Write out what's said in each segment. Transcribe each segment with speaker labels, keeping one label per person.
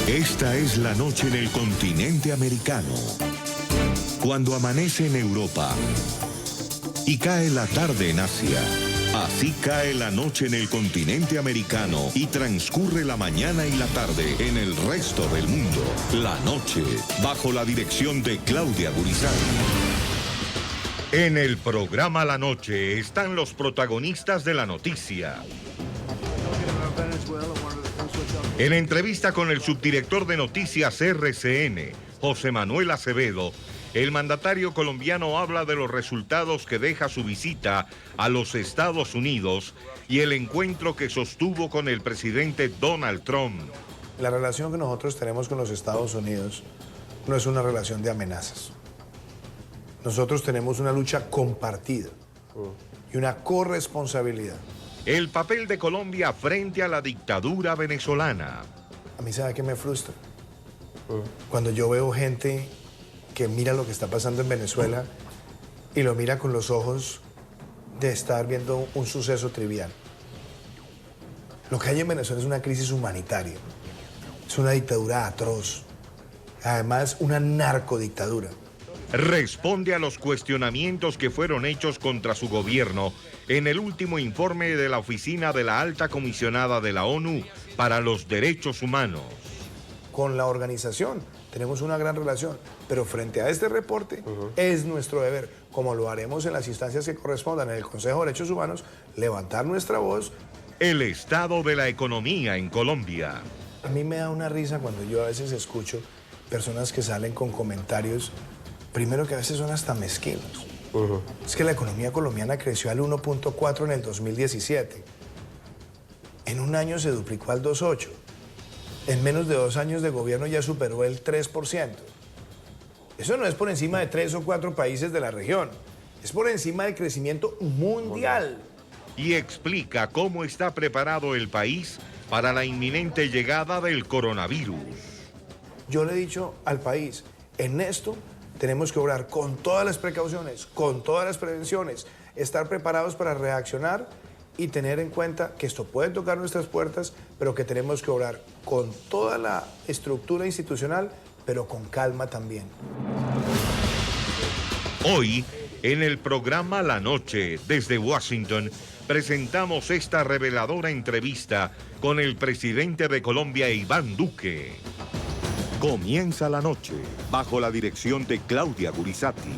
Speaker 1: Esta es la noche en el continente americano. Cuando amanece en Europa y cae la tarde en Asia. Así cae la noche en el continente americano y transcurre la mañana y la tarde en el resto del mundo. La noche, bajo la dirección de Claudia Gurizati. En el programa La Noche están los protagonistas de la noticia. En entrevista con el subdirector de noticias RCN, José Manuel Acevedo, el mandatario colombiano habla de los resultados que deja su visita a los Estados Unidos y el encuentro que sostuvo con el presidente Donald Trump.
Speaker 2: La relación que nosotros tenemos con los Estados Unidos no es una relación de amenazas. Nosotros tenemos una lucha compartida y una corresponsabilidad.
Speaker 1: El papel de Colombia frente a la dictadura venezolana.
Speaker 2: A mí, ¿sabe qué me frustra? Cuando yo veo gente que mira lo que está pasando en Venezuela y lo mira con los ojos de estar viendo un suceso trivial. Lo que hay en Venezuela es una crisis humanitaria, es una dictadura atroz, además una narcodictadura.
Speaker 1: Responde a los cuestionamientos que fueron hechos contra su gobierno en el último informe de la Oficina de la Alta Comisionada de la ONU para los Derechos Humanos.
Speaker 2: Con la organización tenemos una gran relación, pero frente a este reporte es nuestro deber, como lo haremos en las instancias que correspondan en el Consejo de Derechos Humanos, levantar nuestra voz.
Speaker 1: El estado de la economía en Colombia.
Speaker 2: A mí me da una risa cuando yo a veces escucho personas que salen con comentarios, primero que a veces son hasta mezquinos. Es que la economía colombiana creció al 1.4 en el 2017. En un año se duplicó al 2.8. En menos de 2 años de gobierno ya superó el 3%. Eso no es por encima de 3 o 4 países de la región. Es por encima del crecimiento mundial.
Speaker 1: Y explica cómo está preparado el país para la inminente llegada del coronavirus.
Speaker 2: Yo le he dicho al país, en esto tenemos que obrar con todas las precauciones, con todas las prevenciones, estar preparados para reaccionar y tener en cuenta que esto puede tocar nuestras puertas, pero que tenemos que obrar con toda la estructura institucional, pero con calma también.
Speaker 1: Hoy, en el programa La Noche, desde Washington, presentamos esta reveladora entrevista con el presidente de Colombia, Iván Duque. Comienza la noche, bajo la dirección de Claudia Gurizati.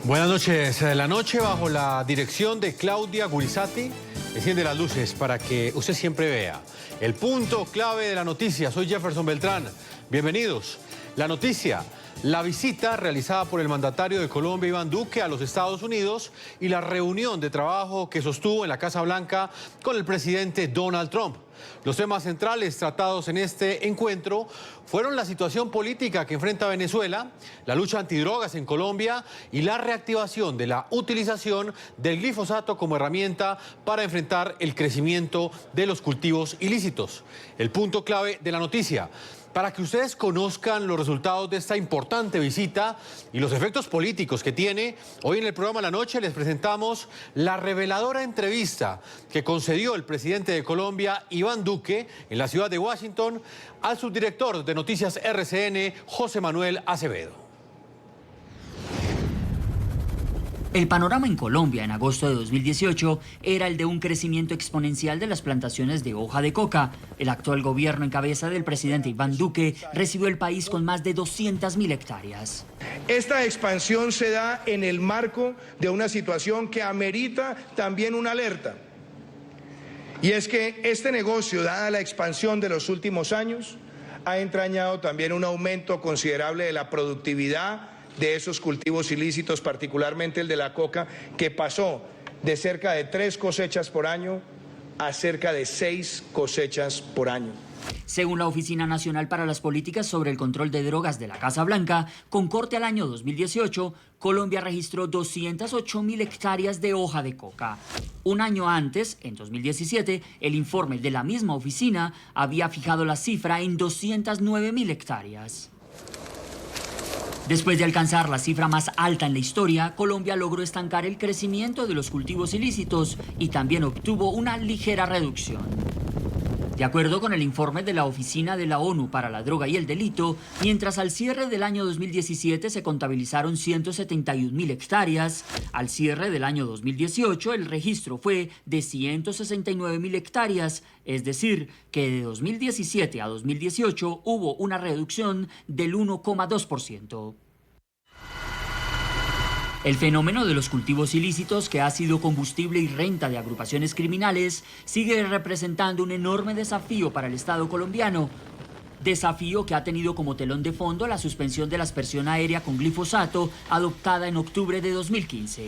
Speaker 3: Buenas noches. La noche bajo la dirección de Claudia Gurizati. Enciende las luces para que usted siempre vea el punto clave de la noticia. Soy Jefferson Beltrán. Bienvenidos. La noticia, la visita realizada por el mandatario de Colombia, Iván Duque, a los Estados Unidos y la reunión de trabajo que sostuvo en la Casa Blanca con el presidente Donald Trump. Los temas centrales tratados en este encuentro fueron la situación política que enfrenta Venezuela, la lucha antidrogas en Colombia y la reactivación de la utilización del glifosato como herramienta para enfrentar el crecimiento de los cultivos ilícitos. El punto clave de la noticia. Para que ustedes conozcan los resultados de esta importante visita y los efectos políticos que tiene, hoy en el programa La Noche les presentamos la reveladora entrevista que concedió el presidente de Colombia, Iván Duque, en la ciudad de Washington, al subdirector de Noticias RCN, José Manuel Acevedo.
Speaker 4: El panorama en Colombia en agosto de 2018 era el de un crecimiento exponencial de las plantaciones de hoja de coca. El actual gobierno en cabeza del presidente Iván Duque recibió el país con más de 200.000 hectáreas.
Speaker 5: Esta expansión se da en el marco de una situación que amerita también una alerta. Y es que este negocio, dada la expansión de los últimos años, ha entrañado también un aumento considerable de la productividad de esos cultivos ilícitos, particularmente el de la coca, que pasó de cerca de 3 cosechas por año a cerca de 6 cosechas por año.
Speaker 4: Según la Oficina Nacional para las Políticas sobre el Control de Drogas de la Casa Blanca, con corte al año 2018, Colombia registró 208.000 hectáreas de hoja de coca. Un año antes, en 2017, el informe de la misma oficina había fijado la cifra en 209.000 hectáreas. Después de alcanzar la cifra más alta en la historia, Colombia logró estancar el crecimiento de los cultivos ilícitos y también obtuvo una ligera reducción. De acuerdo con el informe de la Oficina de la ONU para la Droga y el Delito, mientras al cierre del año 2017 se contabilizaron 171.000 hectáreas, al cierre del año 2018 el registro fue de 169.000 hectáreas, es decir, que de 2017 a 2018 hubo una reducción del 1,2%. El fenómeno de los cultivos ilícitos, que ha sido combustible y renta de agrupaciones criminales, sigue representando un enorme desafío para el Estado colombiano. Desafío que ha tenido como telón de fondo la suspensión de la aspersión aérea con glifosato adoptada en octubre de 2015.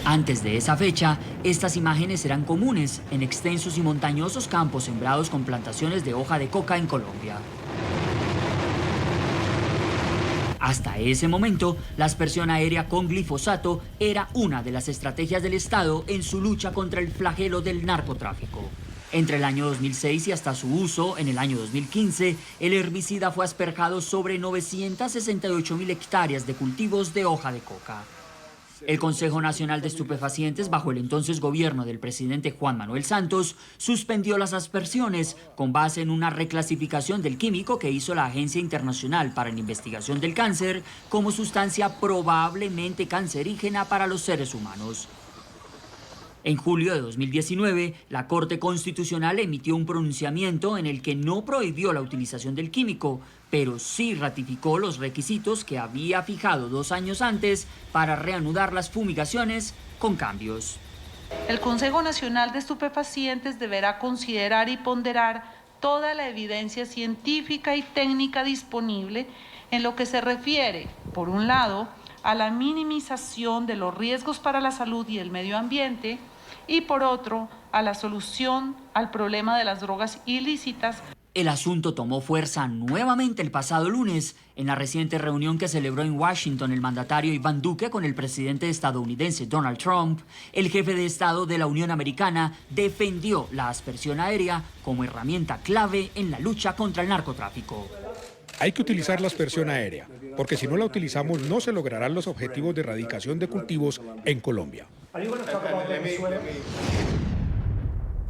Speaker 4: Antes de esa fecha, estas imágenes eran comunes en extensos y montañosos campos sembrados con plantaciones de hoja de coca en Colombia. Hasta ese momento, la aspersión aérea con glifosato era una de las estrategias del Estado en su lucha contra el flagelo del narcotráfico. Entre el año 2006 y hasta su uso, en el año 2015, el herbicida fue asperjado sobre 968.000 hectáreas de cultivos de hoja de coca. El Consejo Nacional de Estupefacientes, bajo el entonces gobierno del presidente Juan Manuel Santos, suspendió las aspersiones con base en una reclasificación del químico que hizo la Agencia Internacional para la Investigación del Cáncer como sustancia probablemente cancerígena para los seres humanos. En julio de 2019, la Corte Constitucional emitió un pronunciamiento en el que no prohibió la utilización del químico, pero sí ratificó los requisitos que había fijado 2 años antes para reanudar las fumigaciones con cambios.
Speaker 6: El Consejo Nacional de Estupefacientes deberá considerar y ponderar toda la evidencia científica y técnica disponible en lo que se refiere, por un lado, a la minimización de los riesgos para la salud y el medio ambiente, y por otro, a la solución al problema de las drogas ilícitas.
Speaker 4: El asunto tomó fuerza nuevamente el pasado lunes, en la reciente reunión que celebró en Washington el mandatario Iván Duque con el presidente estadounidense Donald Trump. El jefe de Estado de la Unión Americana defendió la aspersión aérea como herramienta clave en la lucha contra el narcotráfico.
Speaker 7: Hay que utilizar la aspersión aérea, porque si no la utilizamos no se lograrán los objetivos de erradicación de cultivos en Colombia.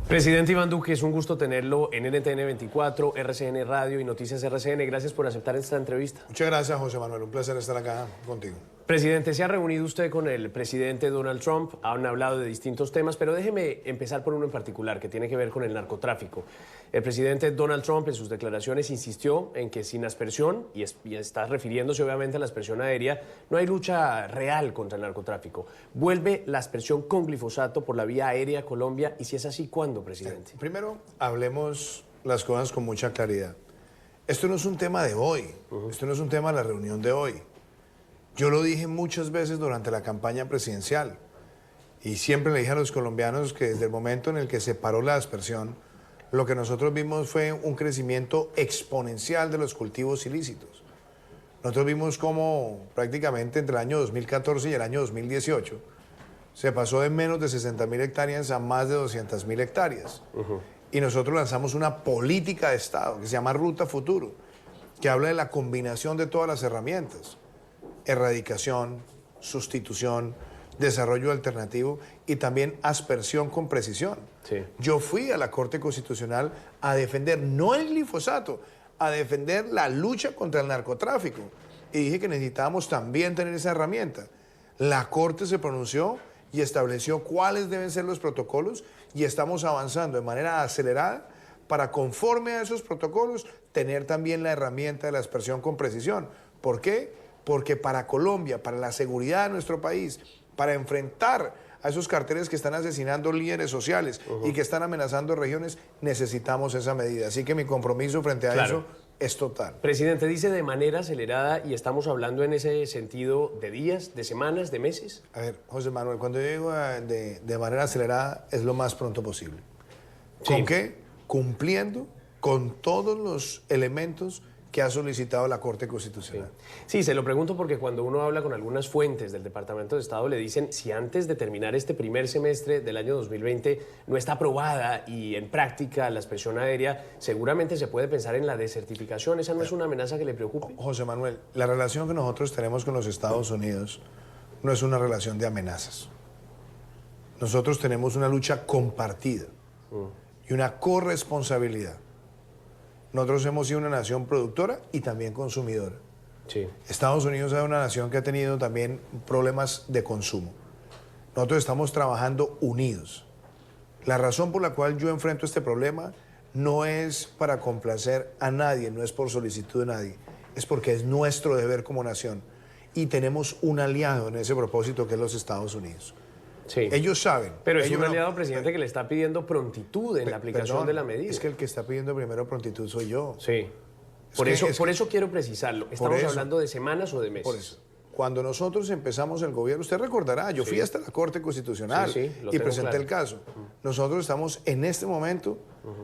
Speaker 8: Presidente Iván Duque, es un gusto tenerlo en NTN 24, RCN Radio y Noticias RCN. Gracias por aceptar esta entrevista.
Speaker 2: Muchas gracias, José Manuel. Un placer estar acá contigo.
Speaker 8: Presidente, se ha reunido usted con el presidente Donald Trump, han hablado de distintos temas, pero déjeme empezar por uno en particular que tiene que ver con el narcotráfico. El presidente Donald Trump en sus declaraciones insistió en que sin aspersión, y está refiriéndose obviamente a la aspersión aérea, no hay lucha real contra el narcotráfico. ¿Vuelve la aspersión con glifosato por la vía aérea a Colombia? Y si es así, ¿cuándo, presidente?
Speaker 2: Primero, hablemos las cosas con mucha claridad. Esto no es un tema de hoy, esto no es un tema de la reunión de hoy. Yo lo dije muchas veces durante la campaña presidencial y siempre le dije a los colombianos que desde el momento en el que se paró la aspersión, lo que nosotros vimos fue un crecimiento exponencial de los cultivos ilícitos. Nosotros vimos cómo prácticamente entre el año 2014 y el año 2018 se pasó de menos de 60.000 hectáreas a más de 200.000 hectáreas. Y nosotros lanzamos una política de Estado que se llama Ruta Futuro, que habla de la combinación de todas las herramientas. Erradicación, sustitución, desarrollo alternativo y también aspersión con precisión.
Speaker 8: Sí.
Speaker 2: Yo fui a la Corte Constitucional a defender no el glifosato, a defender la lucha contra el narcotráfico. Y dije que necesitábamos también tener esa herramienta. La Corte se pronunció y estableció cuáles deben ser los protocolos y estamos avanzando de manera acelerada para, conforme a esos protocolos, tener también la herramienta de la aspersión con precisión. ¿Por qué? Porque para Colombia, para la seguridad de nuestro país, para enfrentar a esos carteles que están asesinando líderes sociales y que están amenazando regiones, necesitamos esa medida. Así que mi compromiso frente a eso es total.
Speaker 8: Presidente, dice de manera acelerada y estamos hablando en ese sentido de días, de semanas, de meses.
Speaker 2: A ver, José Manuel, cuando yo digo de manera acelerada es lo más pronto posible.
Speaker 8: Sí.
Speaker 2: ¿Con qué? Cumpliendo con todos los elementos que ha solicitado la Corte Constitucional.
Speaker 8: Sí, se lo pregunto porque cuando uno habla con algunas fuentes del Departamento de Estado le dicen si antes de terminar este primer semestre del año 2020 no está aprobada y en práctica la aspersión aérea, seguramente se puede pensar en la desertificación. ¿Esa no es una amenaza que le preocupe?
Speaker 2: José Manuel, la relación que nosotros tenemos con los Estados Unidos no es una relación de amenazas. Nosotros tenemos una lucha compartida. y una corresponsabilidad. Nosotros hemos sido una nación productora y también consumidora.
Speaker 8: Sí.
Speaker 2: Estados Unidos es una nación que ha tenido también problemas de consumo. Nosotros estamos trabajando unidos. La razón por la cual yo enfrento este problema no es para complacer a nadie, no es por solicitud de nadie, es porque es nuestro deber como nación y tenemos un aliado en ese propósito que es los Estados Unidos.
Speaker 8: Sí.
Speaker 2: Ellos saben.
Speaker 8: Pero es
Speaker 2: ellos
Speaker 8: un aliado, presidente, que le está pidiendo prontitud en la aplicación de la medida.
Speaker 2: Es que el que está pidiendo primero prontitud soy yo.
Speaker 8: Sí. Por eso quiero precisarlo. ¿Estamos hablando de semanas o de meses?
Speaker 2: Por eso. Cuando nosotros empezamos el gobierno, usted recordará, yo fui hasta la Corte Constitucional y presenté el caso. Nosotros estamos en este momento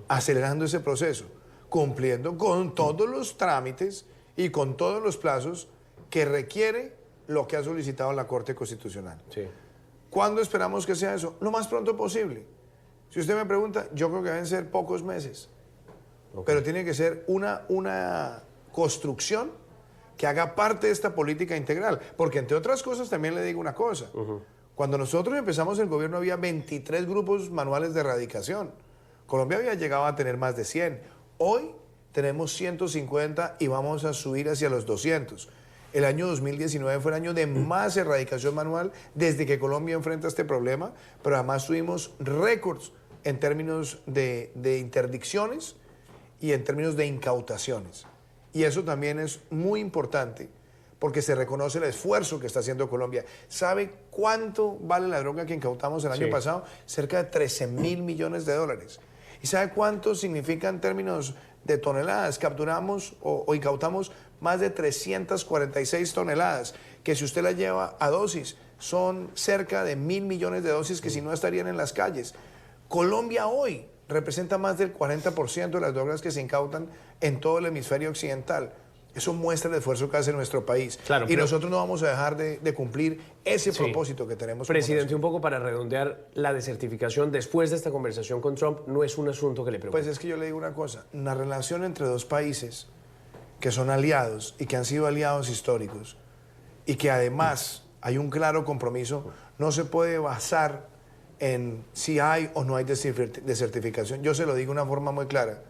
Speaker 2: acelerando ese proceso, cumpliendo con todos los trámites y con todos los plazos que requiere lo que ha solicitado la Corte Constitucional.
Speaker 8: Sí.
Speaker 2: ¿Cuándo esperamos que sea eso? Lo más pronto posible. Si usted me pregunta, yo creo que deben ser pocos meses. Pero tiene que ser una construcción que haga parte de esta política integral. Porque, entre otras cosas, también le digo una cosa. Cuando nosotros empezamos el gobierno había 23 grupos manuales de erradicación. Colombia había llegado a tener más de 100. Hoy tenemos 150 y vamos a subir hacia los 200. El año 2019 fue el año de más erradicación manual desde que Colombia enfrenta este problema, pero además tuvimos récords en términos de interdicciones y en términos de incautaciones. Y eso también es muy importante porque se reconoce el esfuerzo que está haciendo Colombia. ¿Sabe cuánto vale la droga que incautamos el año pasado? Cerca de 13.000 millones de dólares. ¿Y sabe cuánto significa en términos de toneladas? Capturamos o incautamos más de 346 toneladas, que si usted la lleva a dosis, son cerca de 1.000 millones de dosis que si no estarían en las calles. Colombia hoy representa más del 40% de las drogas que se incautan en todo el hemisferio occidental. Eso muestra el esfuerzo que hace nuestro país.
Speaker 8: Claro,
Speaker 2: y nosotros no vamos a dejar de cumplir ese propósito que tenemos.
Speaker 8: Presidente, un poco para redondear, la desertificación después de esta conversación con Trump no es un asunto que le preocupe.
Speaker 2: Pues es que yo le digo una cosa, una relación entre dos países que son aliados y que han sido aliados históricos y que además hay un claro compromiso, no se puede basar en si hay o no hay desertificación. Yo se lo digo de una forma muy clara.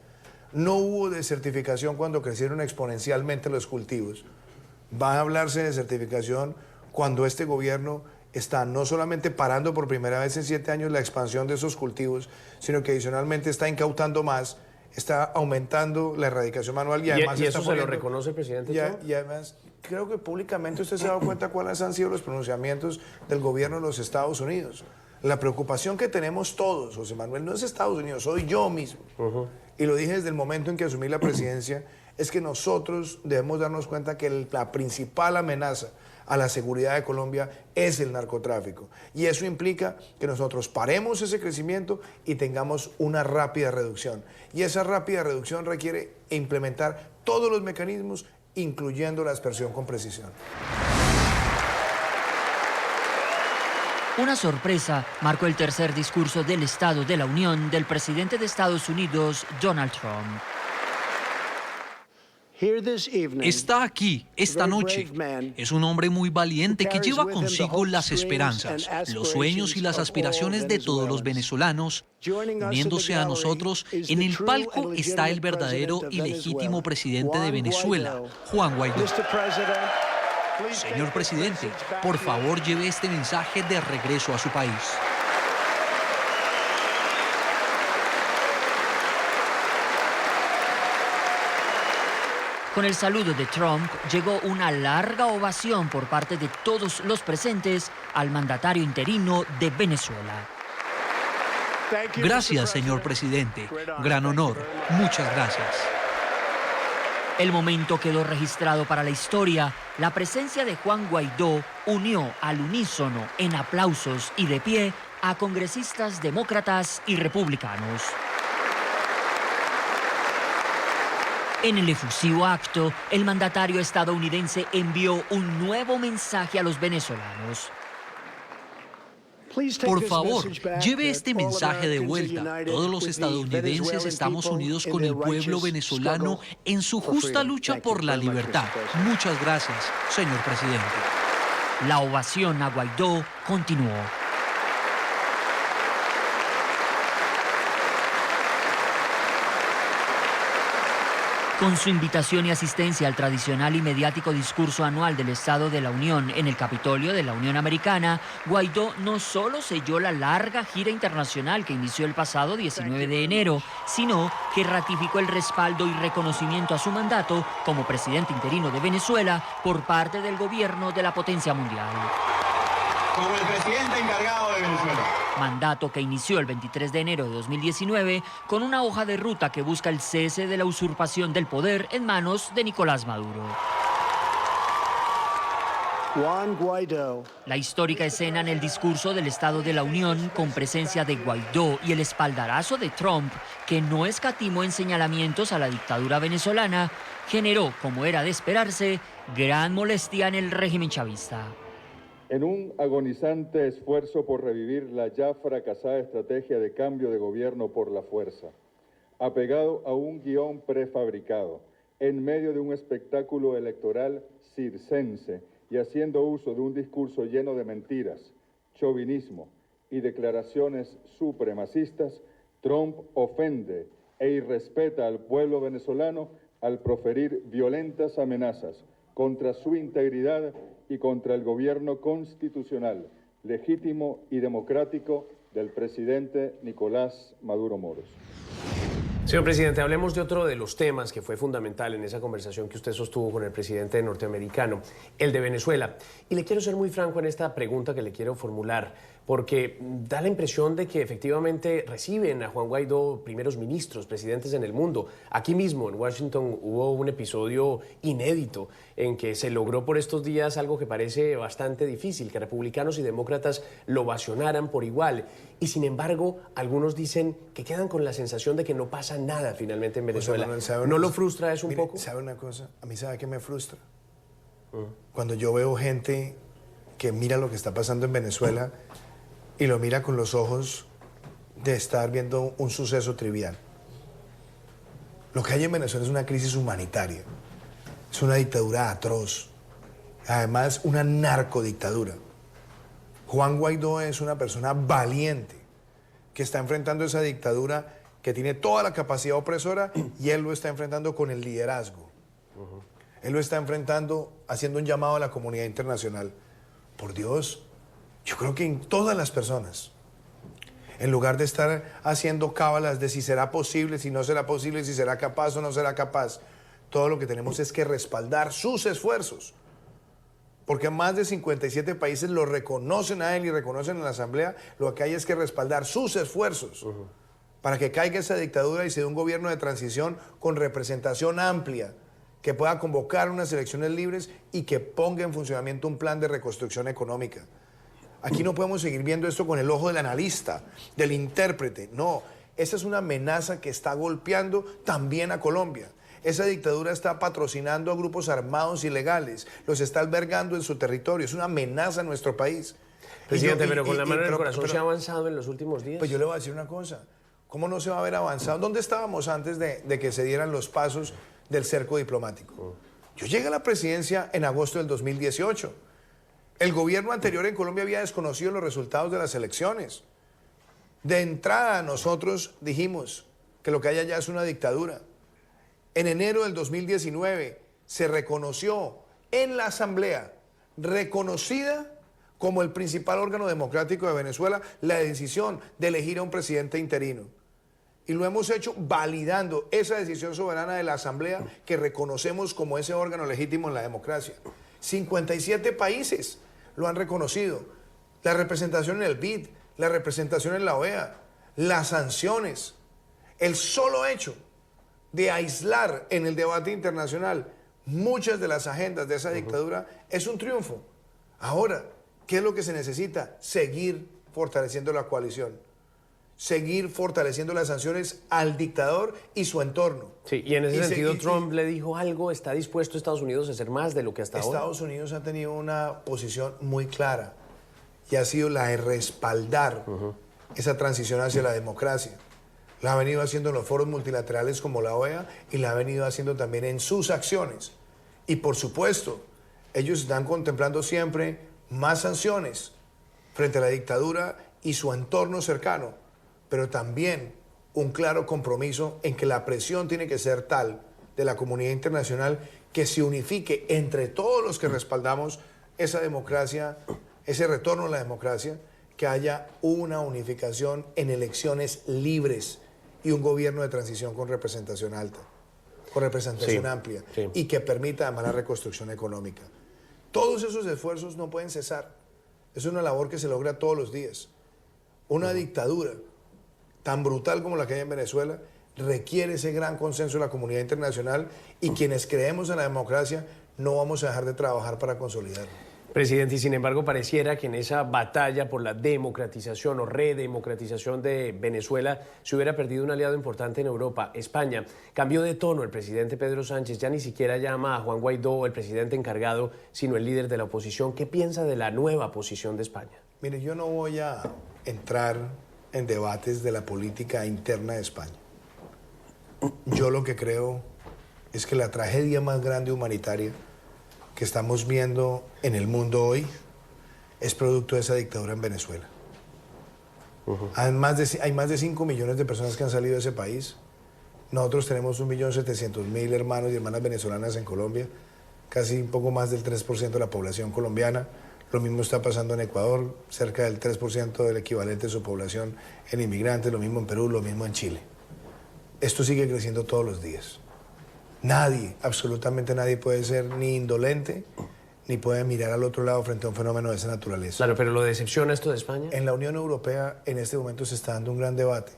Speaker 2: No hubo desertificación cuando crecieron exponencialmente los cultivos. Va a hablarse de desertificación cuando este gobierno está no solamente parando por primera vez en 7 años la expansión de esos cultivos, sino que adicionalmente está incautando más, está aumentando la erradicación manual y además...
Speaker 8: ¿Y eso se lo reconoce el presidente Trump?
Speaker 2: Y además, creo que públicamente usted se ha dado cuenta cuáles han sido los pronunciamientos del gobierno de los Estados Unidos. La preocupación que tenemos todos, José Manuel, no es Estados Unidos, soy yo mismo. Y lo dije desde el momento en que asumí la presidencia, es que nosotros debemos darnos cuenta que la principal amenaza a la seguridad de Colombia es el narcotráfico. Y eso implica que nosotros paremos ese crecimiento y tengamos una rápida reducción. Y esa rápida reducción requiere implementar todos los mecanismos, incluyendo la aspersión con precisión.
Speaker 4: Una sorpresa marcó el tercer discurso del Estado de la Unión del presidente de Estados Unidos, Donald Trump.
Speaker 9: Está aquí esta noche. Es un hombre muy valiente que lleva consigo las esperanzas, los sueños y las aspiraciones de todos los venezolanos. Uniéndose a nosotros, en el palco está el verdadero y legítimo presidente de Venezuela, Juan Guaidó. Señor presidente, por favor lleve este mensaje de regreso a su país.
Speaker 4: Con el saludo de Trump llegó una larga ovación por parte de todos los presentes al mandatario interino de Venezuela.
Speaker 9: Gracias, señor presidente. Gran honor. Muchas gracias.
Speaker 4: El momento quedó registrado para la historia. La presencia de Juan Guaidó unió al unísono en aplausos y de pie a congresistas demócratas y republicanos. En el efusivo acto, el mandatario estadounidense envió un nuevo mensaje a los venezolanos.
Speaker 9: Por favor, lleve este mensaje de vuelta. Todos los estadounidenses estamos unidos con el pueblo venezolano en su justa lucha por la libertad. Muchas gracias, señor presidente.
Speaker 4: La ovación a Guaidó continuó. Con su invitación y asistencia al tradicional y mediático discurso anual del Estado de la Unión en el Capitolio de la Unión Americana, Guaidó no solo selló la larga gira internacional que inició el pasado 19 de enero, sino que ratificó el respaldo y reconocimiento a su mandato como presidente interino de Venezuela por parte del gobierno de la potencia mundial.
Speaker 10: Como el presidente encargado de Venezuela.
Speaker 4: Mandato que inició el 23 de enero de 2019 con una hoja de ruta que busca el cese de la usurpación del poder en manos de Nicolás Maduro.
Speaker 11: Juan Guaidó.
Speaker 4: La histórica escena en el discurso del Estado de la Unión, con presencia de Guaidó y el espaldarazo de Trump, que no escatimó en señalamientos a la dictadura venezolana, generó, como era de esperarse, gran molestia en el régimen chavista.
Speaker 12: En un agonizante esfuerzo por revivir la ya fracasada estrategia de cambio de gobierno por la fuerza, apegado a un guión prefabricado, en medio de un espectáculo electoral circense y haciendo uso de un discurso lleno de mentiras, chauvinismo y declaraciones supremacistas, Trump ofende e irrespeta al pueblo venezolano al proferir violentas amenazas contra su integridad y contra el gobierno constitucional, legítimo y democrático del presidente Nicolás Maduro Moros.
Speaker 8: Señor presidente, hablemos de otro de los temas que fue fundamental en esa conversación que usted sostuvo con el presidente norteamericano, el de Venezuela. Y le quiero ser muy franco en esta pregunta que le quiero formular, porque da la impresión de que efectivamente reciben a Juan Guaidó primeros ministros, presidentes en el mundo. Aquí mismo en Washington hubo un episodio inédito en que se logró por estos días algo que parece bastante difícil, que republicanos y demócratas lo ovacionaran por igual. Y sin embargo, algunos dicen que quedan con la sensación de que no pasa nada finalmente en Venezuela. ¿No lo frustra eso un poco?
Speaker 2: ¿Sabe una cosa? A mí, ¿sabe qué me frustra? Cuando yo veo gente que mira lo que está pasando en Venezuela y lo mira con los ojos de estar viendo un suceso trivial. Lo que hay en Venezuela es una crisis humanitaria, es una dictadura atroz, además una narcodictadura. Juan Guaidó es una persona valiente que está enfrentando esa dictadura, que tiene toda la capacidad opresora, y él lo está enfrentando con el liderazgo. Él lo está enfrentando haciendo un llamado a la comunidad internacional. Por Dios, yo creo que en todas las personas, en lugar de estar haciendo cábalas de si será posible, si no será posible, si será capaz o no será capaz, todo lo que tenemos es que respaldar sus esfuerzos. Porque más de 57 países lo reconocen a él y reconocen en la Asamblea. Lo que hay es que respaldar sus esfuerzos para que caiga esa dictadura y se dé un gobierno de transición con representación amplia, que pueda convocar unas elecciones libres y que ponga en funcionamiento un plan de reconstrucción económica. Aquí no podemos seguir viendo esto con el ojo del analista, del intérprete. No, esa es una amenaza que está golpeando también a Colombia. Esa dictadura está patrocinando a grupos armados ilegales, los está albergando en su territorio. Es una amenaza a nuestro país.
Speaker 8: Presidente, pero con la mano en el corazón, ¿se ha avanzado en los últimos días?
Speaker 2: Pues yo le voy a decir una cosa. ¿Cómo no se va a haber avanzado? ¿Dónde estábamos antes de que se dieran los pasos del cerco diplomático? Yo llegué a la presidencia en agosto del 2018. El gobierno anterior en Colombia había desconocido los resultados de las elecciones. De entrada nosotros dijimos que lo que hay allá es una dictadura. En enero del 2019 se reconoció en la Asamblea, reconocida como el principal órgano democrático de Venezuela, la decisión de elegir a un presidente interino. Y lo hemos hecho validando esa decisión soberana de la Asamblea que reconocemos como ese órgano legítimo en la democracia. 57 países lo han reconocido. La representación en el BID, la representación en la OEA, las sanciones, el solo hecho de aislar en el debate internacional muchas de las agendas de esa dictadura es un triunfo. Ahora, ¿qué es lo que se necesita? Seguir fortaleciendo la coalición, seguir fortaleciendo las sanciones al dictador y su entorno.
Speaker 8: Sí, y en ese sentido Trump le dijo algo, ¿está dispuesto Estados Unidos a hacer más de lo que hasta ahora?
Speaker 2: Estados Unidos ha tenido una posición muy clara y ha sido la de respaldar esa transición hacia la democracia. La ha venido haciendo en los foros multilaterales como la OEA y la ha venido haciendo también en sus acciones. Y por supuesto, ellos están contemplando siempre más sanciones frente a la dictadura y su entorno cercano, pero también un claro compromiso en que la presión tiene que ser tal de la comunidad internacional que se unifique entre todos los que respaldamos esa democracia, ese retorno a la democracia, que haya una unificación en elecciones libres y un gobierno de transición con representación alta, con representación amplia, y que permita además la reconstrucción económica. Todos esos esfuerzos no pueden cesar. Es una labor que se logra todos los días. Una dictadura tan brutal como la que hay en Venezuela requiere ese gran consenso de la comunidad internacional, y quienes creemos en la democracia no vamos a dejar de trabajar para consolidarla.
Speaker 8: Presidente, y sin embargo pareciera que en esa batalla por la democratización o redemocratización de Venezuela se hubiera perdido un aliado importante en Europa, España. Cambió de tono el presidente Pedro Sánchez, ya ni siquiera llama a Juan Guaidó el presidente encargado, sino el líder de la oposición. ¿Qué piensa de la nueva posición de España?
Speaker 2: Mire, yo no voy a entrar en debates de la política interna de España. Yo lo que creo es que la tragedia más grande humanitaria que estamos viendo en el mundo hoy es producto de esa dictadura en Venezuela. Hay más de 5 millones de personas que han salido de ese país. Nosotros tenemos 1.700.000 hermanos y hermanas venezolanas en Colombia, casi un poco más del 3% de la población colombiana. Lo mismo está pasando en Ecuador, cerca del 3% del equivalente de su población en inmigrantes, lo mismo en Perú, lo mismo en Chile. Esto sigue creciendo todos los días. Nadie, absolutamente nadie puede ser ni indolente, ni puede mirar al otro lado frente a un fenómeno de esa naturaleza.
Speaker 8: Claro, pero ¿lo decepciona esto de España?
Speaker 2: En la Unión Europea en este momento se está dando un gran debate.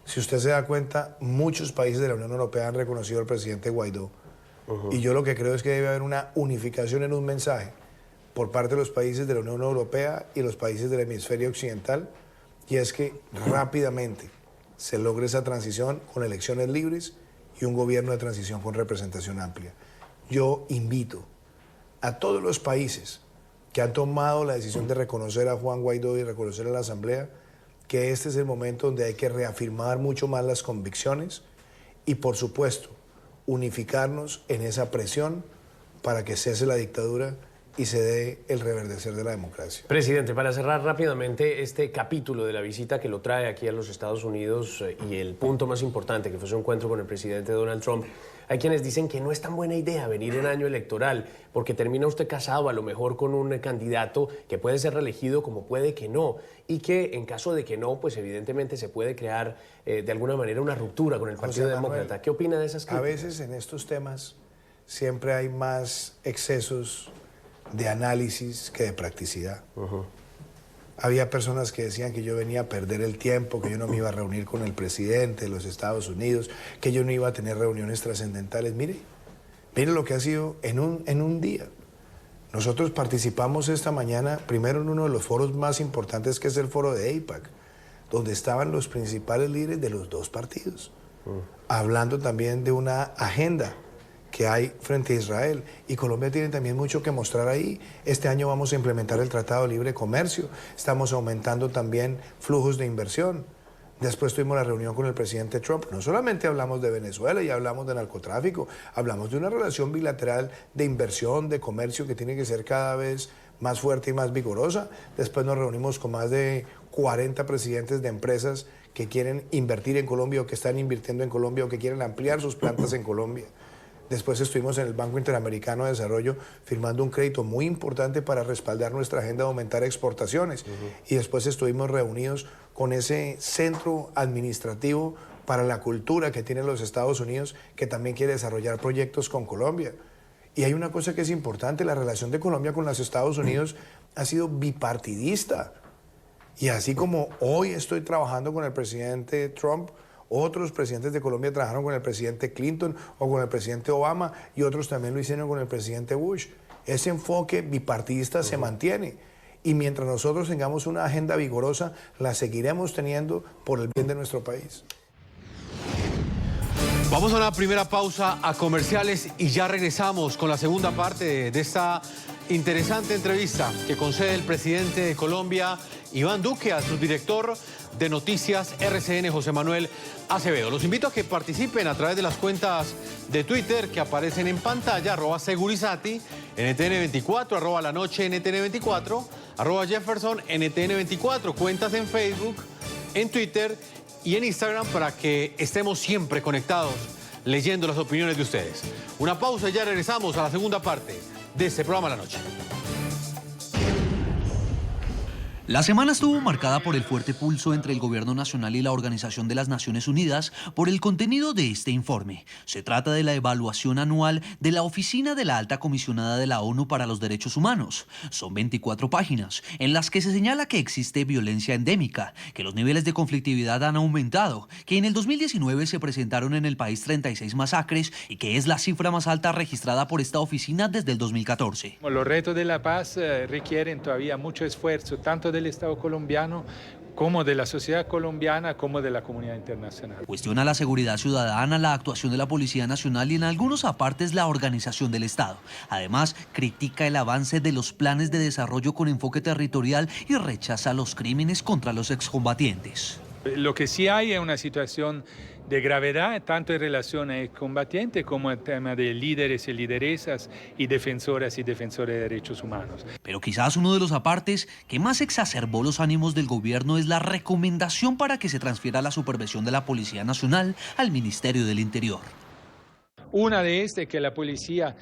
Speaker 2: Si usted se da cuenta, muchos países de la Unión Europea han reconocido al presidente Guaidó. Y yo lo que creo es que debe haber una unificación en un mensaje por parte de los países de la Unión Europea y los países del hemisferio occidental, y es que rápidamente se logre esa transición con elecciones libres y un gobierno de transición con representación amplia. Yo invito a todos los países que han tomado la decisión de reconocer a Juan Guaidó y reconocer a la Asamblea, que este es el momento donde hay que reafirmar mucho más las convicciones y, por supuesto, unificarnos en esa presión para que cese la dictadura y se dé el reverdecer de la democracia.
Speaker 8: Presidente, para cerrar rápidamente este capítulo de la visita que lo trae aquí a los Estados Unidos y el punto más importante, que fue su encuentro con el presidente Donald Trump, hay quienes dicen que no es tan buena idea venir en año electoral porque termina usted casado a lo mejor con un candidato que puede ser reelegido como puede que no, y que en caso de que no, pues evidentemente se puede crear de alguna manera una ruptura con el Partido Demócrata. ¿Qué opina de esas críticas?
Speaker 2: A veces en estos temas siempre hay más excesos de análisis que de practicidad. Había personas que decían que yo venía a perder el tiempo, que yo no me iba a reunir con el presidente de los Estados Unidos, que yo no iba a tener reuniones trascendentales. Mire lo que ha sido en un día. Nosotros participamos esta mañana primero en uno de los foros más importantes, que es el foro de AIPAC, donde estaban los principales líderes de los dos partidos, hablando también de una agenda que hay frente a Israel. Y Colombia tiene también mucho que mostrar ahí. Este año vamos a implementar el Tratado de Libre Comercio. Estamos aumentando también flujos de inversión. Después tuvimos la reunión con el presidente Trump. No solamente hablamos de Venezuela y hablamos de narcotráfico, hablamos de una relación bilateral de inversión, de comercio, que tiene que ser cada vez más fuerte y más vigorosa. Después nos reunimos con más de 40 presidentes de empresas que quieren invertir en Colombia o que están invirtiendo en Colombia o que quieren ampliar sus plantas en Colombia. Después estuvimos en el Banco Interamericano de Desarrollo firmando un crédito muy importante para respaldar nuestra agenda de aumentar exportaciones. Y después estuvimos reunidos con ese centro administrativo para la cultura que tiene los Estados Unidos, que también quiere desarrollar proyectos con Colombia. Y hay una cosa que es importante: la relación de Colombia con los Estados Unidos ha sido bipartidista. Y así como hoy estoy trabajando con el presidente Trump, otros presidentes de Colombia trabajaron con el presidente Clinton o con el presidente Obama, y otros también lo hicieron con el presidente Bush. Ese enfoque bipartidista se mantiene, y mientras nosotros tengamos una agenda vigorosa, la seguiremos teniendo por el bien de nuestro país.
Speaker 3: Vamos a una primera pausa a comerciales y ya regresamos con la segunda parte de esta interesante entrevista que concede el presidente de Colombia, Iván Duque, a su director de noticias RCN, José Manuel Acevedo. Los invito a que participen a través de las cuentas de Twitter que aparecen en pantalla, @Segurizati, NTN24, @La Noche, NTN24, @Jefferson, NTN24, cuentas en Facebook, en Twitter y en Instagram, para que estemos siempre conectados leyendo las opiniones de ustedes. Una pausa y ya regresamos a la segunda parte de este programa La Noche.
Speaker 9: La semana estuvo marcada por el fuerte pulso entre el Gobierno Nacional y la Organización de las Naciones Unidas por el contenido de este informe. Se trata de la evaluación anual de la Oficina de la Alta Comisionada de la ONU para los Derechos Humanos. Son 24 páginas en las que se señala que existe violencia endémica, que los niveles de conflictividad han aumentado, que en el 2019 se presentaron en el país 36 masacres y que es la cifra más alta registrada por esta oficina desde el 2014.
Speaker 13: Los retos de la paz requieren todavía mucho esfuerzo, tanto del Estado colombiano como de la sociedad colombiana, como de la comunidad internacional.
Speaker 9: Cuestiona la seguridad ciudadana, la actuación de la Policía Nacional y en algunos apartes la organización del Estado. Además, critica el avance de los planes de desarrollo con enfoque territorial y rechaza los crímenes contra los excombatientes.
Speaker 13: Lo que sí hay es una situación de gravedad, tanto en relación a combatientes como en tema de líderes y lideresas y defensoras y defensores de derechos humanos.
Speaker 9: Pero quizás uno de los apartes que más exacerbó los ánimos del gobierno es la recomendación para que se transfiera la supervisión de la Policía Nacional al Ministerio del Interior.
Speaker 13: Una de estas es que la policía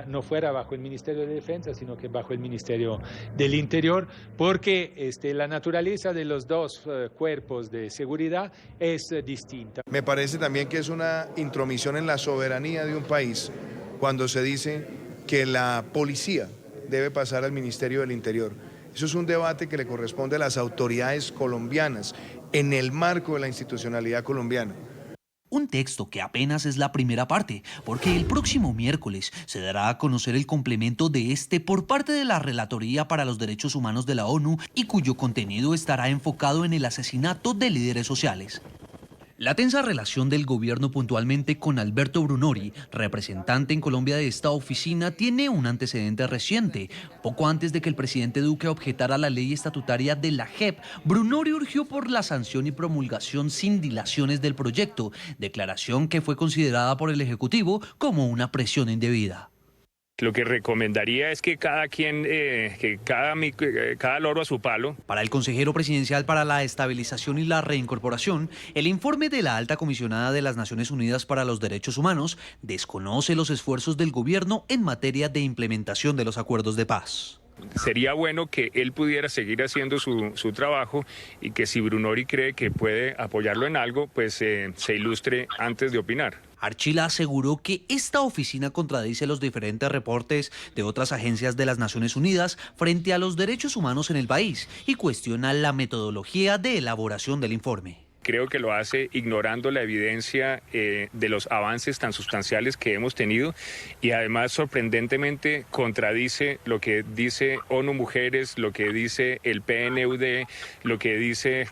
Speaker 13: no fuera bajo el Ministerio de Defensa, sino que bajo el Ministerio del Interior, porque la naturaleza de los dos cuerpos de seguridad es distinta.
Speaker 5: Me parece también que es una intromisión en la soberanía de un país cuando se dice que la policía debe pasar al Ministerio del Interior. Eso es un debate que le corresponde a las autoridades colombianas en el marco de la institucionalidad colombiana.
Speaker 9: Un texto que apenas es la primera parte, porque el próximo miércoles se dará a conocer el complemento de este por parte de la Relatoría para los Derechos Humanos de la ONU y cuyo contenido estará enfocado en el asesinato de líderes sociales. La tensa relación del gobierno puntualmente con Alberto Brunori, representante en Colombia de esta oficina, tiene un antecedente reciente. Poco antes de que el presidente Duque objetara la ley estatutaria de la JEP, Brunori urgió por la sanción y promulgación sin dilaciones del proyecto, declaración que fue considerada por el Ejecutivo como una presión indebida.
Speaker 14: Lo que recomendaría es que cada quien, cada loro a su palo.
Speaker 9: Para el consejero presidencial para la estabilización y la reincorporación, el informe de la Alta Comisionada de las Naciones Unidas para los Derechos Humanos desconoce los esfuerzos del gobierno en materia de implementación de los acuerdos de paz.
Speaker 14: Sería bueno que él pudiera seguir haciendo su trabajo y que si Brunori cree que puede apoyarlo en algo, pues se ilustre antes de opinar.
Speaker 9: Archila aseguró que esta oficina contradice los diferentes reportes de otras agencias de las Naciones Unidas frente a los derechos humanos en el país y cuestiona la metodología de elaboración del informe.
Speaker 14: Creo que lo hace ignorando la evidencia de los avances tan sustanciales que hemos tenido y además sorprendentemente contradice lo que dice ONU Mujeres, lo que dice el PNUD, lo que dice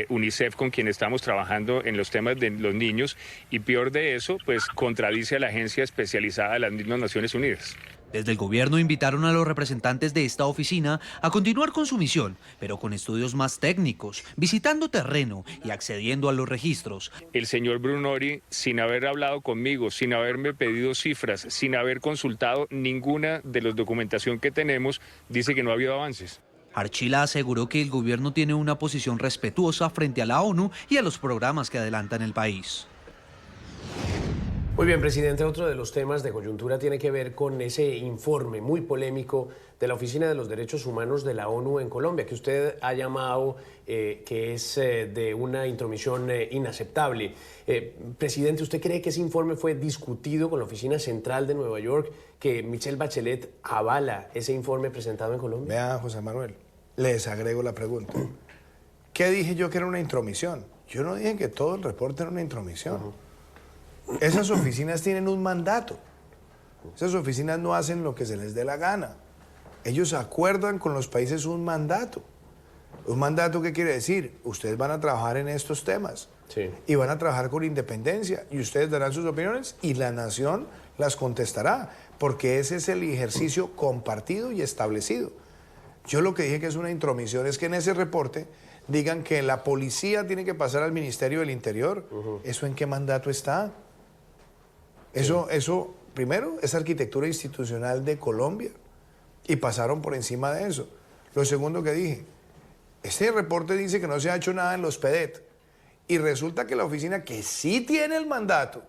Speaker 14: UNICEF con quien estamos trabajando en los temas de los niños y peor de eso, pues contradice a la agencia especializada de las mismas Naciones Unidas.
Speaker 9: Desde el gobierno invitaron a los representantes de esta oficina a continuar con su misión, pero con estudios más técnicos, visitando terreno y accediendo a los registros.
Speaker 14: El señor Brunori, sin haber hablado conmigo, sin haberme pedido cifras, sin haber consultado ninguna de la documentación que tenemos, dice que no ha habido avances.
Speaker 9: Archila aseguró que el gobierno tiene una posición respetuosa frente a la ONU y a los programas que adelantan el país.
Speaker 8: Muy bien, presidente, otro de los temas de coyuntura tiene que ver con ese informe muy polémico de la Oficina de los Derechos Humanos de la ONU en Colombia, que usted ha llamado que es de una intromisión inaceptable. Presidente, ¿usted cree que ese informe fue discutido con la Oficina Central de Nueva York, que Michelle Bachelet avala ese informe presentado en Colombia?
Speaker 2: Vea, José Manuel, les agrego la pregunta. ¿Qué dije yo que era una intromisión? Yo no dije que todo el reporte era una intromisión. Esas oficinas tienen un mandato. Esas oficinas no hacen lo que se les dé la gana. Ellos acuerdan con los países un mandato. ¿Un mandato qué quiere decir? Ustedes van a trabajar en estos temas.
Speaker 8: Sí.
Speaker 2: Y van a trabajar con independencia. Y ustedes darán sus opiniones y la nación las contestará. Porque ese es el ejercicio compartido y establecido. Yo lo que dije que es una intromisión es que en ese reporte digan que la policía tiene que pasar al Ministerio del Interior. ¿Eso en qué mandato está? Eso, primero, es arquitectura institucional de Colombia y pasaron por encima de eso. Lo segundo que dije, este reporte dice que no se ha hecho nada en los PEDET y resulta que la oficina que sí tiene el mandato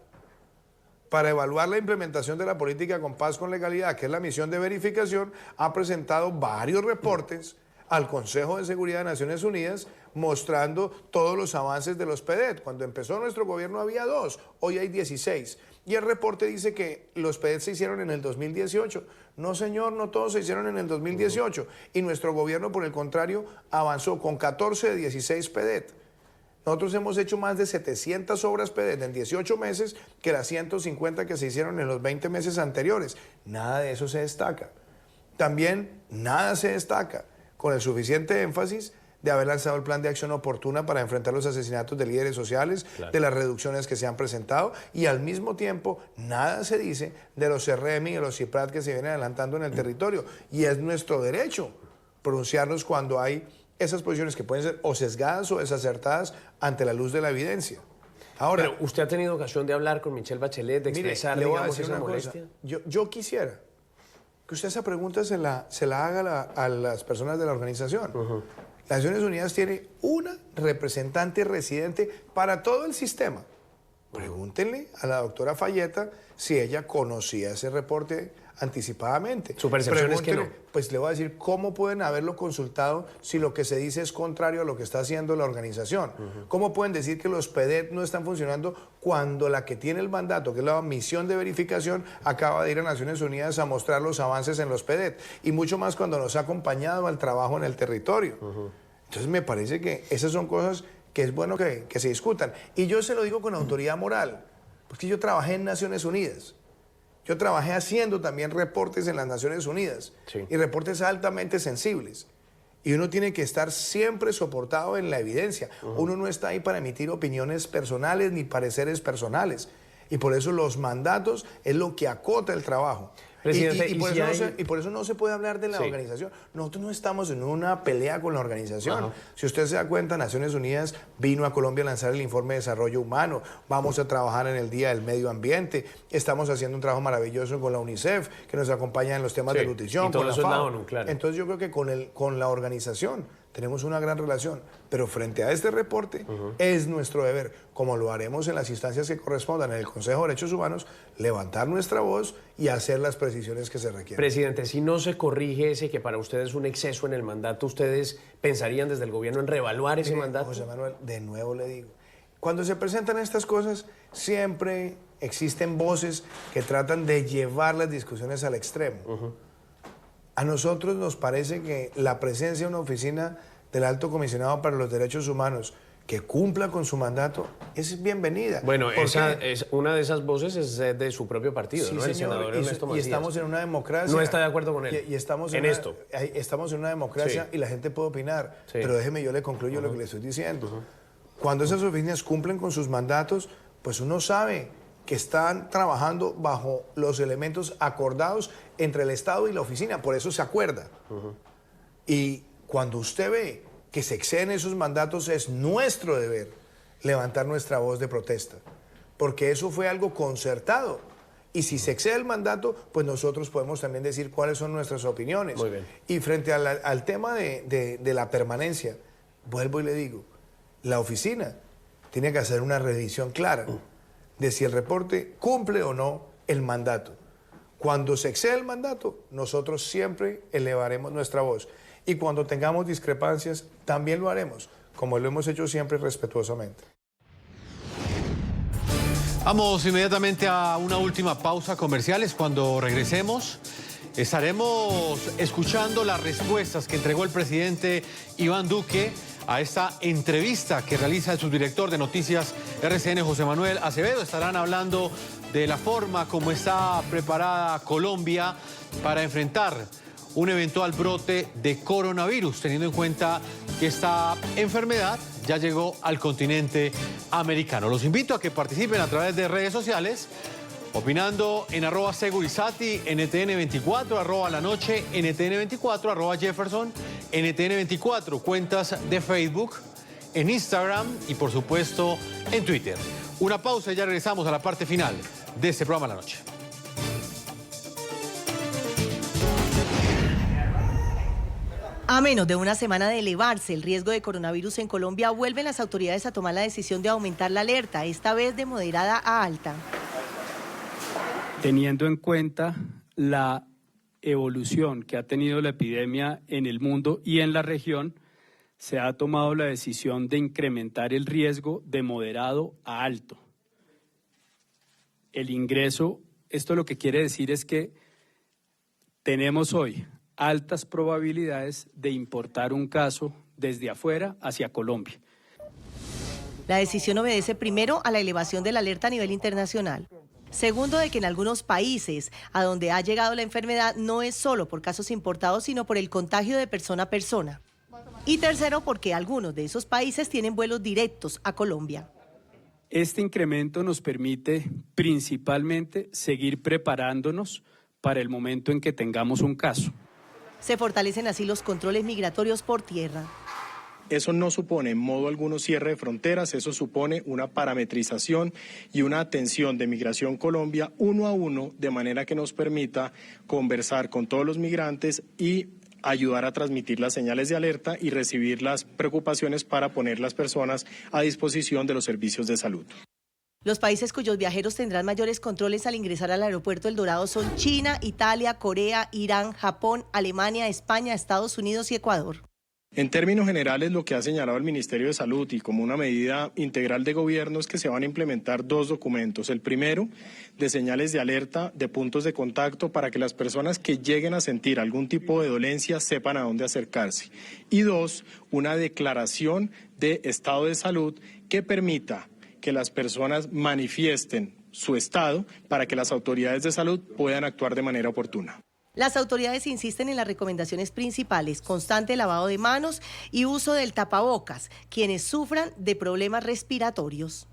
Speaker 2: para evaluar la implementación de la política con paz con legalidad, que es la misión de verificación, ha presentado varios reportes al Consejo de Seguridad de Naciones Unidas mostrando todos los avances de los PEDET. Cuando empezó nuestro gobierno había 2, hoy hay 16. Y el reporte dice que los PEDET se hicieron en el 2018. No, señor, no todos se hicieron en el 2018. Y nuestro gobierno, por el contrario, avanzó con 14 de 16 PEDET. Nosotros hemos hecho más de 700 obras PEDET en 18 meses que las 150 que se hicieron en los 20 meses anteriores. Nada de eso se destaca. También nada se destaca con el suficiente énfasis de haber lanzado el plan de acción oportuna para enfrentar los asesinatos de líderes sociales, claro, de las reducciones que se han presentado, y al mismo tiempo nada se dice de los CERREMI y de los CIPRAT que se vienen adelantando en el territorio. Y es nuestro derecho pronunciarnos cuando hay esas posiciones que pueden ser o sesgadas o desacertadas ante la luz de la evidencia. Ahora,
Speaker 8: pero usted ha tenido ocasión de hablar con Michelle Bachelet, de expresar, digamos, esa molestia.
Speaker 2: Yo quisiera que usted esa pregunta se la haga a las personas de la organización. Las Naciones Unidas tiene una representante residente para todo el sistema. Pregúntenle a la doctora Falleta si ella conocía ese reporte anticipadamente.
Speaker 8: Su percepción es que no.
Speaker 2: Pues le voy a decir cómo pueden haberlo consultado si lo que se dice es contrario a lo que está haciendo la organización. ¿Cómo pueden decir que los PEDET no están funcionando cuando la que tiene el mandato, que es la misión de verificación, acaba de ir a Naciones Unidas a mostrar los avances en los PEDET? Y mucho más cuando nos ha acompañado al trabajo en el territorio. Entonces me parece que esas son cosas que es bueno que se discutan. Y yo se lo digo con autoridad moral, porque yo trabajé en Naciones Unidas. Yo trabajé haciendo también reportes en las Naciones Unidas, sí, y reportes altamente sensibles. Y uno tiene que estar siempre soportado en la evidencia. Uno no está ahí para emitir opiniones personales ni pareceres personales. Y por eso los mandatos es lo que acota el trabajo.
Speaker 8: Presidente,
Speaker 2: y por eso no se puede hablar de la organización. Nosotros no estamos en una pelea con la organización. Si usted se da cuenta, Naciones Unidas vino a Colombia a lanzar el informe de desarrollo humano. Vamos a trabajar en el Día del Medio Ambiente. Estamos haciendo un trabajo maravilloso con la UNICEF, que nos acompaña en los temas de nutrición.
Speaker 8: Y todo eso es la ONU, claro.
Speaker 2: Entonces yo creo que con la organización tenemos una gran relación, pero frente a este reporte es nuestro deber, como lo haremos en las instancias que correspondan en el Consejo de Derechos Humanos, levantar nuestra voz y hacer las precisiones que se requieren.
Speaker 8: Presidente, si no se corrige ese que para ustedes es un exceso en el mandato, ¿ustedes pensarían desde el gobierno en reevaluar ese mandato?
Speaker 2: José Manuel, de nuevo le digo, cuando se presentan estas cosas, siempre existen voces que tratan de llevar las discusiones al extremo. A nosotros nos parece que la presencia de una oficina del Alto Comisionado para los Derechos Humanos que cumpla con su mandato es bienvenida.
Speaker 8: Bueno, una de esas voces es de su propio partido,
Speaker 2: sí,
Speaker 8: ¿no?
Speaker 2: Señor,
Speaker 8: el senador Ernesto Macías.
Speaker 2: Y estamos en una democracia.
Speaker 8: No está de acuerdo con él.
Speaker 2: Y estamos
Speaker 8: esto.
Speaker 2: Estamos en una democracia y la gente puede opinar. Pero déjeme, yo le concluyo lo que le estoy diciendo. Cuando esas oficinas cumplen con sus mandatos, pues uno sabe que están trabajando bajo los elementos acordados entre el Estado y la oficina, por eso se acuerda. Y cuando usted ve que se exceden esos mandatos, es nuestro deber levantar nuestra voz de protesta, porque eso fue algo concertado. Y si se excede el mandato, pues nosotros podemos también decir cuáles son nuestras opiniones.
Speaker 8: Muy bien.
Speaker 2: Y frente al tema de la permanencia, vuelvo y le digo, la oficina tiene que hacer una revisión clara de si el reporte cumple o no el mandato. Cuando se excede el mandato, nosotros siempre elevaremos nuestra voz. Y cuando tengamos discrepancias, también lo haremos, como lo hemos hecho siempre respetuosamente.
Speaker 3: Vamos inmediatamente a una última pausa comerciales. Cuando regresemos, estaremos escuchando las respuestas que entregó el presidente Iván Duque a esta entrevista que realiza el subdirector de Noticias RCN, José Manuel Acevedo. Estarán hablando de la forma como está preparada Colombia para enfrentar un eventual brote de coronavirus, teniendo en cuenta que esta enfermedad ya llegó al continente americano. Los invito a que participen a través de redes sociales, opinando en @segurizati, NTN24, @lanoche, NTN24, @Jefferson, NTN24, cuentas de Facebook, en Instagram y por supuesto en Twitter. Una pausa y ya regresamos a la parte final de este programa La Noche.
Speaker 15: A menos de una semana de elevarse el riesgo de coronavirus en Colombia, vuelven las autoridades a tomar la decisión de aumentar la alerta, esta vez de moderada a alta.
Speaker 16: Teniendo en cuenta la evolución que ha tenido la epidemia en el mundo y en la región, se ha tomado la decisión de incrementar el riesgo de moderado a alto. El ingreso, esto lo que quiere decir es que tenemos hoy altas probabilidades de importar un caso desde afuera hacia Colombia.
Speaker 15: La decisión obedece primero a la elevación de la alerta a nivel internacional. Segundo, de que en algunos países a donde ha llegado la enfermedad no es solo por casos importados, sino por el contagio de persona a persona. Y tercero, porque algunos de esos países tienen vuelos directos a Colombia.
Speaker 16: Este incremento nos permite principalmente seguir preparándonos para el momento en que tengamos un caso.
Speaker 15: Se fortalecen así los controles migratorios por tierra.
Speaker 17: Eso no supone en modo alguno cierre de fronteras, eso supone una parametrización y una atención de Migración Colombia uno a uno, de manera que nos permita conversar con todos los migrantes y ayudar a transmitir las señales de alerta y recibir las preocupaciones para poner las personas a disposición de los servicios de salud.
Speaker 15: Los países cuyos viajeros tendrán mayores controles al ingresar al aeropuerto El Dorado son China, Italia, Corea, Irán, Japón, Alemania, España, Estados Unidos y Ecuador.
Speaker 17: En términos generales, lo que ha señalado el Ministerio de Salud y como una medida integral de gobierno es que se van a implementar dos documentos. El primero, de señales de alerta de puntos de contacto para que las personas que lleguen a sentir algún tipo de dolencia sepan a dónde acercarse. Y dos, una declaración de estado de salud que permita que las personas manifiesten su estado para que las autoridades de salud puedan actuar de manera oportuna.
Speaker 15: Las autoridades insisten en las recomendaciones principales: constante lavado de manos y uso del tapabocas, quienes sufran de problemas respiratorios.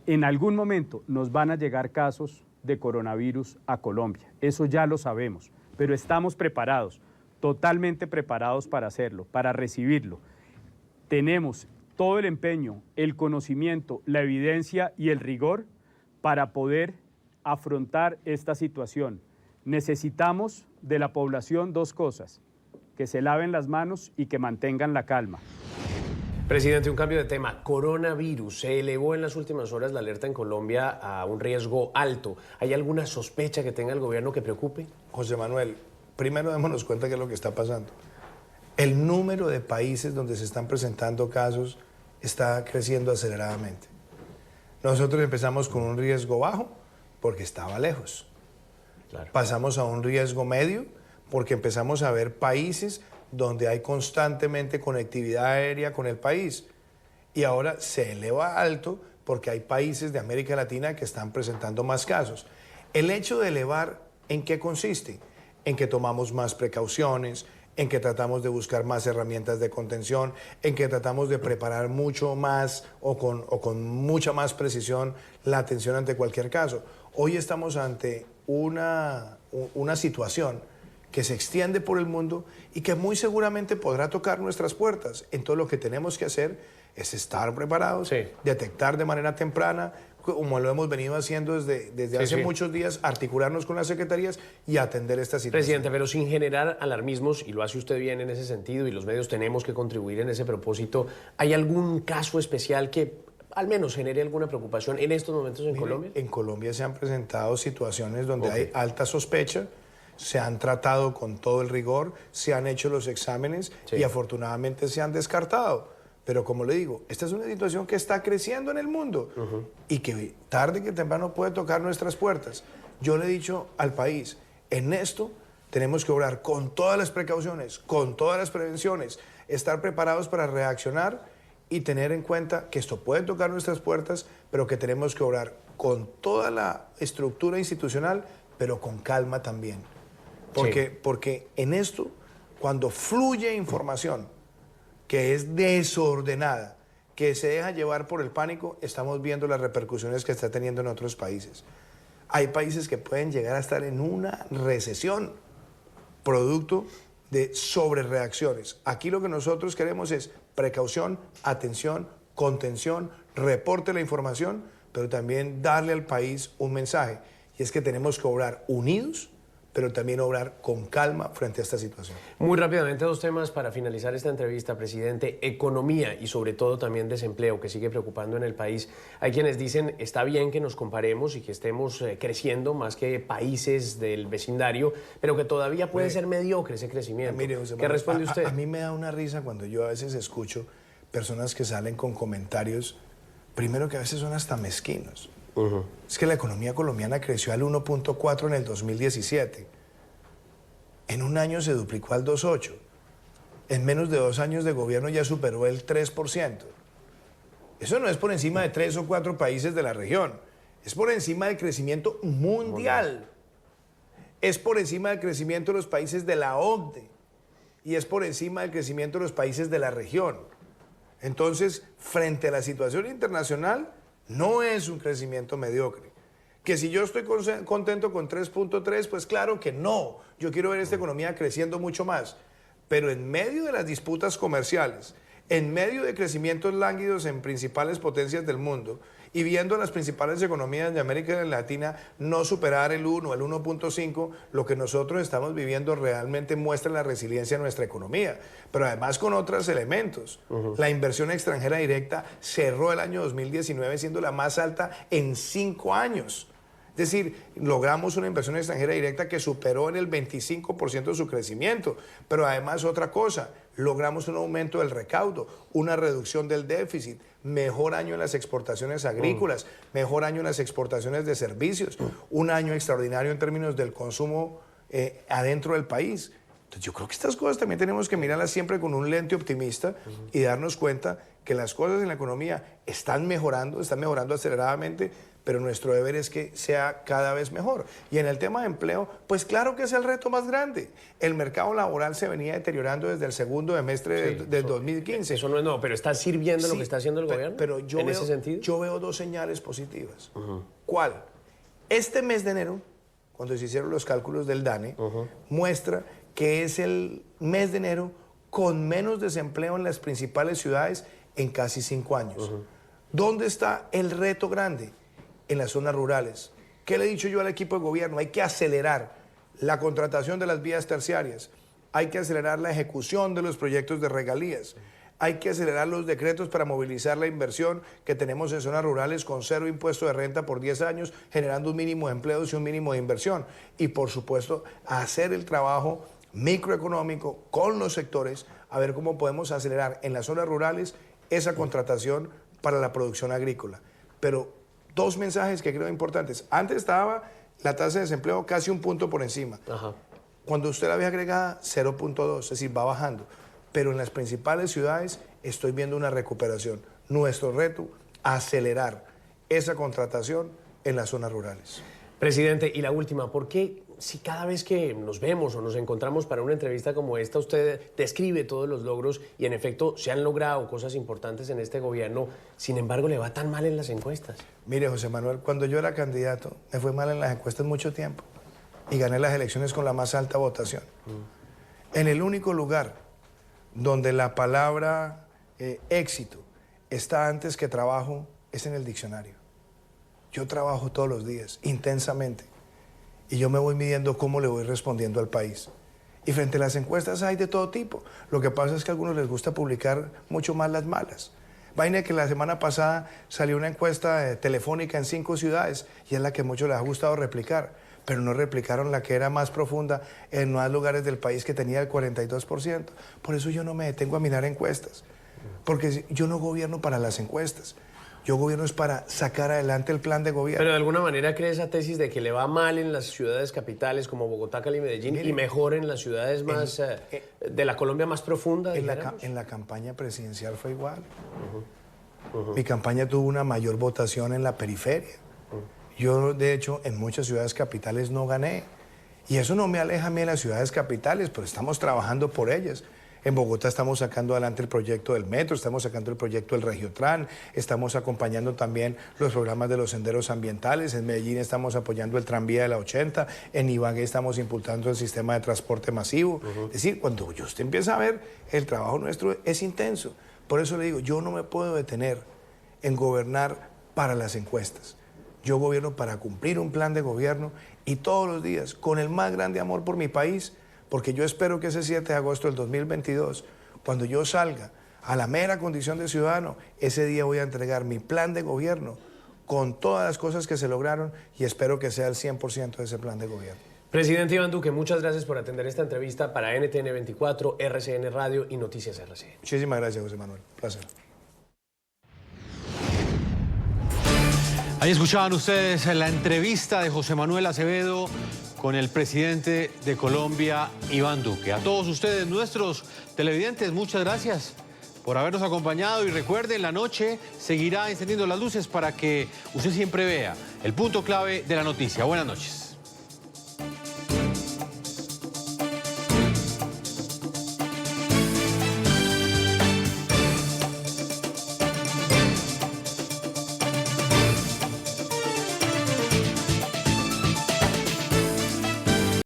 Speaker 16: En algún momento nos van a llegar casos de coronavirus a Colombia, eso ya lo sabemos, pero estamos preparados, totalmente preparados para hacerlo, para recibirlo. Tenemos todo el empeño, el conocimiento, la evidencia y el rigor para poder afrontar esta situación. Necesitamos de la población dos cosas: que se laven las manos y que mantengan la calma.
Speaker 8: Presidente, un cambio de tema. Coronavirus. Se elevó en las últimas horas la alerta en Colombia a un riesgo alto. ¿Hay alguna sospecha que tenga el gobierno que preocupe?
Speaker 2: José Manuel, primero démonos cuenta qué es lo que está pasando. El número de países donde se están presentando casos está creciendo aceleradamente. Nosotros empezamos con un riesgo bajo porque estaba lejos. Claro. Pasamos a un riesgo medio porque empezamos a ver países donde hay constantemente conectividad aérea con el país. Y ahora se eleva alto porque hay países de América Latina que están presentando más casos. El hecho de elevar, ¿en qué consiste? En que tomamos más precauciones, en que tratamos de buscar más herramientas de contención, en que tratamos de preparar mucho más o con mucha más precisión la atención ante cualquier caso. Hoy estamos ante una situación que se extiende por el mundo y que muy seguramente podrá tocar nuestras puertas. Entonces lo que tenemos que hacer es estar preparados, detectar de manera temprana, como lo hemos venido haciendo desde hace muchos días, articularnos con las secretarías y atender esta situación.
Speaker 8: Presidente, pero sin generar alarmismos, y lo hace usted bien en ese sentido, y los medios tenemos que contribuir en ese propósito, ¿hay algún caso especial que al menos genere alguna preocupación en estos momentos en Colombia?
Speaker 2: En Colombia se han presentado situaciones donde hay alta sospecha, se han tratado con todo el rigor, se han hecho los exámenes y afortunadamente se han descartado. Pero como le digo, esta es una situación que está creciendo en el mundo y que tarde que temprano puede tocar nuestras puertas. Yo le he dicho al país, en esto tenemos que obrar con todas las precauciones, con todas las prevenciones, estar preparados para reaccionar y tener en cuenta que esto puede tocar nuestras puertas, pero que tenemos que obrar con toda la estructura institucional, pero con calma también. Porque en esto, cuando fluye información que es desordenada, que se deja llevar por el pánico, estamos viendo las repercusiones que está teniendo en otros países. Hay países que pueden llegar a estar en una recesión producto de sobrereacciones. Aquí lo que nosotros queremos es precaución, atención, contención, reporte la información, pero también darle al país un mensaje, y es que tenemos que obrar unidos, pero también obrar con calma frente a esta situación.
Speaker 8: Muy rápidamente, dos temas para finalizar esta entrevista, presidente. Economía y sobre todo también desempleo, que sigue preocupando en el país. Hay quienes dicen, está bien que nos comparemos y que estemos creciendo más que países del vecindario, pero que todavía puede ser mediocre ese crecimiento.
Speaker 2: Mire, José
Speaker 8: ¿Qué responde usted?
Speaker 2: A mí me da una risa cuando yo a veces escucho personas que salen con comentarios, primero que a veces son hasta mezquinos. Es que la economía colombiana creció al 1.4 en el 2017. En un año se duplicó al 2.8. En menos de 2 años de gobierno ya superó el 3%. Eso no es por encima de 3 o 4 países de la región. Es por encima del crecimiento mundial. Es por encima del crecimiento de los países de la OCDE. Y es por encima del crecimiento de los países de la región. Entonces, frente a la situación internacional, no es un crecimiento mediocre. Que si yo estoy contento con 3.3, pues claro que no. Yo quiero ver esta economía creciendo mucho más. Pero en medio de las disputas comerciales, en medio de crecimientos lánguidos en principales potencias del mundo y viendo a las principales economías de América Latina no superar el 1, el 1.5, lo que nosotros estamos viviendo realmente muestra la resiliencia de nuestra economía, pero además con otros elementos. La inversión extranjera directa cerró el año 2019 siendo la más alta en 5 años. Es decir, logramos una inversión extranjera directa que superó en el 25% de su crecimiento. Pero además otra cosa, logramos un aumento del recaudo, una reducción del déficit, mejor año en las exportaciones agrícolas, mejor año en las exportaciones de servicios, un año extraordinario en términos del consumo adentro del país. Entonces yo creo que estas cosas también tenemos que mirarlas siempre con un lente optimista y darnos cuenta que las cosas en la economía están mejorando aceleradamente, pero nuestro deber es que sea cada vez mejor. Y en el tema de empleo, pues claro que es el reto más grande. El mercado laboral se venía deteriorando desde el segundo semestre del 2015.
Speaker 8: Eso no es nuevo, pero ¿está sirviendo lo que está haciendo el gobierno?
Speaker 2: Pero
Speaker 8: ese sentido?
Speaker 2: Yo veo 2 señales positivas. ¿Cuál? Este mes de enero, cuando se hicieron los cálculos del DANE, muestra que es el mes de enero con menos desempleo en las principales ciudades en casi 5 años. ¿Dónde está el reto grande? En las zonas rurales. ¿Qué le he dicho yo al equipo de gobierno? Hay que acelerar la contratación de las vías terciarias, hay que acelerar la ejecución de los proyectos de regalías, hay que acelerar los decretos para movilizar la inversión que tenemos en zonas rurales con 0 impuesto de renta por 10 años, generando un mínimo de empleos y un mínimo de inversión. Y por supuesto, hacer el trabajo microeconómico con los sectores, a ver cómo podemos acelerar en las zonas rurales esa contratación para la producción agrícola. Pero 2 mensajes que creo importantes. Antes estaba la tasa de desempleo casi 1 punto por encima. Cuando usted la ve agregada, 0.2, es decir, va bajando. Pero en las principales ciudades estoy viendo una recuperación. Nuestro reto, acelerar esa contratación en las zonas rurales.
Speaker 8: Presidente, y la última, ¿por qué si cada vez que nos vemos o nos encontramos para una entrevista como esta, usted describe todos los logros y en efecto se han logrado cosas importantes en este gobierno, sin embargo le va tan mal en las encuestas?
Speaker 2: Mire, José Manuel, cuando yo era candidato me fue mal en las encuestas mucho tiempo y gané las elecciones con la más alta votación. En el único lugar donde la palabra éxito está antes que trabajo es en el diccionario. Yo trabajo todos los días, intensamente. Y yo me voy midiendo cómo le voy respondiendo al país. Y frente a las encuestas hay de todo tipo. Lo que pasa es que a algunos les gusta publicar mucho más las malas. Vaina que la semana pasada salió una encuesta telefónica en 5 ciudades y es la que a muchos les ha gustado replicar, pero no replicaron la que era más profunda en más lugares del país que tenía el 42%. Por eso yo no me detengo a mirar encuestas, porque yo no gobierno para las encuestas. Yo gobierno es para sacar adelante el plan de gobierno.
Speaker 8: Pero de alguna manera cree esa tesis de que le va mal en las ciudades capitales como Bogotá, Cali y Medellín, y mejor en las ciudades más de la Colombia más profunda.
Speaker 2: En la campaña presidencial fue igual. Mi campaña tuvo una mayor votación en la periferia. Yo, de hecho, en muchas ciudades capitales no gané. Y eso no me aleja a mí de las ciudades capitales, pero estamos trabajando por ellas. En Bogotá estamos sacando adelante el proyecto del metro, estamos sacando el proyecto del Regiotran, estamos acompañando también los programas de los senderos ambientales, en Medellín estamos apoyando el tranvía de la 80, en Ibagué estamos impulsando el sistema de transporte masivo. Es decir, cuando usted empieza a ver, el trabajo nuestro es intenso. Por eso le digo, yo no me puedo detener en gobernar para las encuestas. Yo gobierno para cumplir un plan de gobierno y todos los días, con el más grande amor por mi país, porque yo espero que ese 7 de agosto del 2022, cuando yo salga a la mera condición de ciudadano, ese día voy a entregar mi plan de gobierno con todas las cosas que se lograron y espero que sea el 100% de ese plan de gobierno.
Speaker 8: Presidente Iván Duque, muchas gracias por atender esta entrevista para NTN 24, RCN Radio y Noticias RCN.
Speaker 2: Muchísimas gracias, José Manuel. Placer.
Speaker 3: Ahí escuchaban ustedes la entrevista de José Manuel Acevedo con el presidente de Colombia, Iván Duque. A todos ustedes, nuestros televidentes, muchas gracias por habernos acompañado y recuerden, la noche seguirá encendiendo las luces para que usted siempre vea el punto clave de la noticia. Buenas noches.